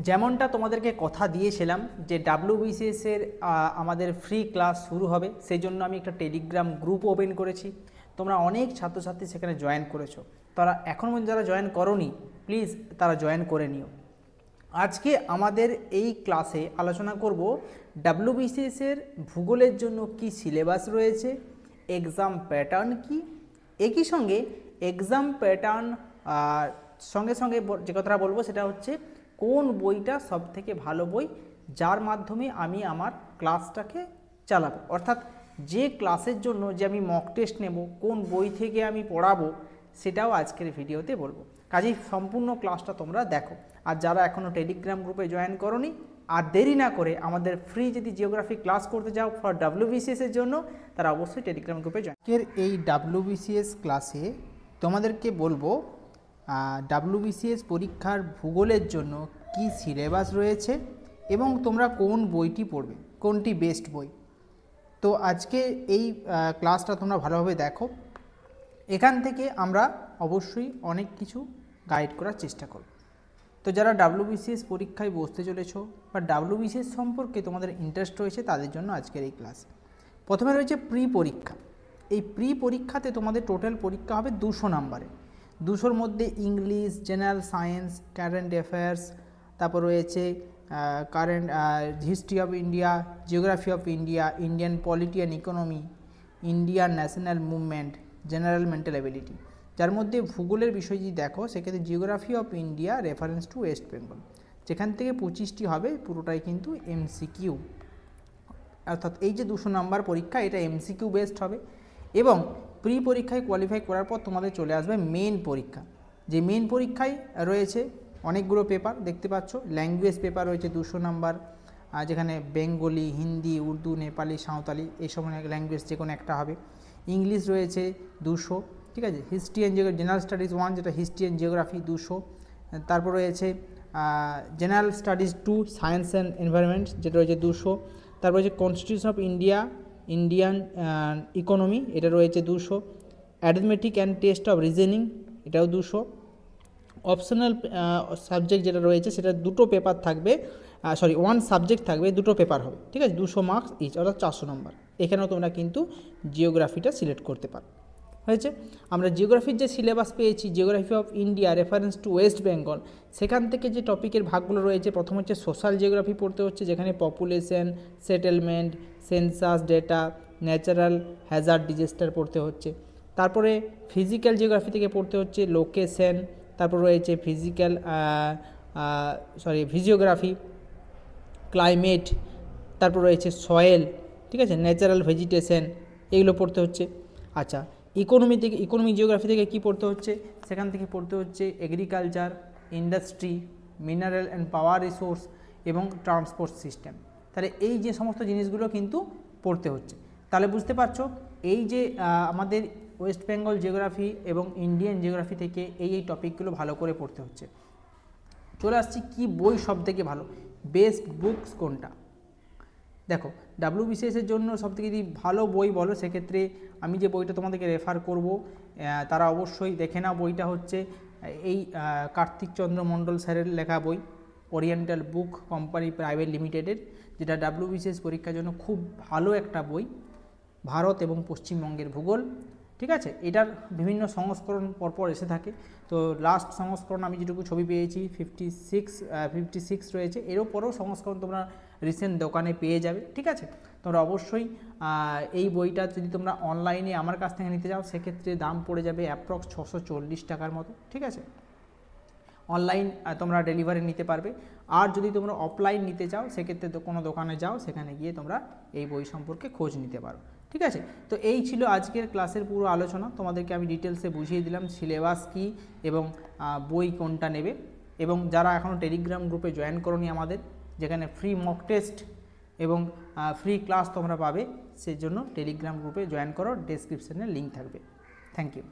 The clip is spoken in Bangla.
যেমনটা তোমাদেরকে কথা দিয়েছিলাম যে ডাব্লিউবিসিএস এর আমাদের ফ্রি ক্লাস শুরু হবে, সেই জন্য আমি একটা টেলিগ্রাম গ্রুপ ওপেন করেছি। তোমরা অনেক ছাত্রছাত্রী সেখানে জয়েন করেছো, তারা এখন পর্যন্ত যারা জয়েন করোনি প্লিজ তারা জয়েন করে নিও। আজকে আমাদের এই ক্লাসে আলোচনা করব ডাব্লিউবিসিএস এর ভূগোলের জন্য কি সিলেবাস রয়েছে, এক্সাম প্যাটার্ন কি, একই সঙ্গে এক্সাম প্যাটার্ন সঙ্গে সঙ্গে যে কথাটা বলবো সেটা হচ্ছে কোন বইটা সবথেকে ভালো বই যার মাধ্যমে আমি আমার ক্লাসটাকে চালাবো, অর্থাৎ যে ক্লাসের জন্য যে আমি মক টেস্ট নেব কোন বই থেকে আমি পড়াবো সেটাও আজকের ভিডিওতে বলবো। কাজেই সম্পূর্ণ ক্লাসটা তোমরা দেখো। আর যারা এখনও টেলিগ্রাম গ্রুপে জয়েন করোনি আর দেরি না করে আমাদের ফ্রি যদি জিওগ্রাফি ক্লাস করতে যাও ফর ডাব্লিউবিসিএস এর জন্য, তারা অবশ্যই টেলিগ্রাম গ্রুপে জয়েন। এই ডাব্লিউবিসিএস ক্লাসে তোমাদেরকে বলবো ডাব্লিউবিসিএস পরীক্ষার ভূগোলের জন্য কি সিলেবাস রয়েছে এবং তোমরা কোন বইটি পড়বে, কোনটি বেস্ট বই। তো আজকে এই ক্লাসটা তোমরা ভালোভাবে দেখো, এখান থেকে আমরা অবশ্যই অনেক কিছু গাইড করার চেষ্টা করব। তো যারা ডাব্লিউবিসিএস পরীক্ষায় বসতে চলেছো বা ডাব্লিউবিসিএস সম্পর্কে তোমাদের ইন্টারেস্ট রয়েছে তাদের জন্য আজকের এই ক্লাস। প্রথমে রয়েছে প্রি পরীক্ষা। এই প্রি পরীক্ষাতে তোমাদের টোটাল পরীক্ষা হবে 200 নাম্বারে। 200-র মধ্যে English, general science, current affairs, তারপর রয়েছে current history of India, geography of India, Indian polity and economy, Indian national movement, general mental ability. যার মধ্যে ভূগোলের বিষয় যদি দেখো সেক্ষেত্রে geography of India reference to West Bengal, যেখান থেকে 25টি হবে, পুরোটাই কিন্তু এমসিকিউ। অর্থাৎ এই যে 200 নাম্বার পরীক্ষা এটা এমসিকিউ বেসড হবে। এবং প্রি পরীক্ষায় কোয়ালিফাই করার পর তোমাদের চলে আসবে মেন পরীক্ষা। যে মেন পরীক্ষায় রয়েছে অনেকগুলো পেপার দেখতে পাচ্ছ। ল্যাঙ্গুয়েজ পেপার রয়েছে 200 নাম্বার, যেখানে বেঙ্গলি, হিন্দি, উর্দু, নেপালি, সাঁওতালি এই সব ল্যাঙ্গুয়েজ যে কোনো একটা হবে। ইংলিশ রয়েছে 200, ঠিক আছে। History and geography, general studies 1 যেটা হিস্ট্রি অ্যান্ড জিওগ্রাফি 200। তারপর রয়েছে general studies 2 science and environment যেটা রয়েছে 200। তারপর রয়েছে constitution of India, Indian economy এটা রয়েছে 200। Arithmetic and test of reasoning এটাও 200। অপশনাল সাবজেক্ট যেটা রয়েছে সেটা 2টো পেপার থাকবে, 1 সাবজেক্ট থাকবে, 2টো পেপার হবে, ঠিক আছে। 200 মার্কস ইচ, অর্থাৎ 400 নম্বর। এখানেও তোমরা কিন্তু জিওগ্রাফিটা সিলেক্ট করতে পারো। হয়েছে। আমরা জিওগ্রাফির যে সিলেবাস পেয়েছি, geography of India reference to West Bengal, সেখান থেকে যে টপিকের ভাগগুলো রয়েছে, প্রথম হচ্ছে সোশ্যাল জিওগ্রাফি পড়তে হচ্ছে, যেখানে population, settlement, census data, natural Hazard, disaster পড়তে হচ্ছে। তারপরে ফিজিক্যাল জিওগ্রাফি থেকে পড়তে হচ্ছে লোকেশন, তারপর রয়েছে ফিজিওগ্রাফি, ক্লাইমেট, তারপর রয়েছে সয়েল, ঠিক আছে, ন্যাচারাল ভেজিটেশন, এগুলো পড়তে হচ্ছে। আচ্ছা, ইকোনমি জিওগ্রাফি থেকে কি পড়তে হচ্ছে, সেখান থেকে পড়তে হচ্ছে agriculture, industry, mineral and power resource এবং ট্রান্সপোর্ট সিস্টেম। তাহলে এই যে সমস্ত জিনিসগুলো কিন্তু পড়তে হচ্ছে। তাহলে বুঝতে পারছো এই যে আমাদের ওয়েস্ট বেঙ্গল জিওগ্রাফি এবং ইন্ডিয়ান জিওগ্রাফি থেকে এই টপিকগুলো ভালো করে পড়তে হচ্ছে। চলে আসছি কি বই সব থেকে ভালো, বেস্ট বুকস কোনটা। দেখো ডাব্লিউবিসিএস এর জন্য সবথেকে যদি ভালো বই বলো সেক্ষেত্রে আমি যে বইটা তোমাদেরকে রেফার করব তারা অবশ্যই দেখে নাও। বইটা হচ্ছে এই কার্তিক চন্দ্র মণ্ডল স্যারের লেখা বই, ওরিয়েন্টাল বুক কোম্পানি প্রাইভেট লিমিটেডের, যেটা ডাব্লিউবিসিএস পরীক্ষার জন্য খুব ভালো একটা বই, ভারত এবং পশ্চিমবঙ্গের ভূগোল, ঠিক আছে। এটার বিভিন্ন সংস্করণ পরপর এসে থাকে। তো লাস্ট সংস্করণ আমি যেটুকু ছবি পেয়েছি 56 রয়েছে, এর ওপরেও সংস্করণ তোমরা রিসেন্ট দোকানে পেয়ে যাবে, ঠিক আছে। তোমরা অবশ্যই এই বইটা যদি তোমরা অনলাইনে আমার কাছ থেকে নিতে যাও সেক্ষেত্রে দাম পড়ে যাবে অ্যাপ্রক্স 640 টাকার মতো, ঠিক আছে। অনলাইন তোমরা ডেলিভারি নিতে পারবে। আর যদি তোমরা অফলাইন নিতে চাও সেক্ষেত্রে কোনো দোকানে যাও, সেখানে গিয়ে তোমরা এই বই সম্পর্কে খোঁজ নিতে পারো, ঠিক আছে। তো এই ছিল আজকের ক্লাসের পুরো আলোচনা। তোমাদেরকে আমি ডিটেলসে বুঝিয়ে দিলাম সিলেবাস কী এবং বই কোনটা নেবে। এবং যারা এখনও টেলিগ্রাম গ্রুপে জয়েন করোনি আমাদের, যেখানে ফ্রি মক টেস্ট এবং ফ্রি ক্লাস তোমরা পাবে, সেই জন্য টেলিগ্রাম গ্রুপে জয়েন করো, ডেসক্রিপশানে লিঙ্ক থাকবে। Thank you.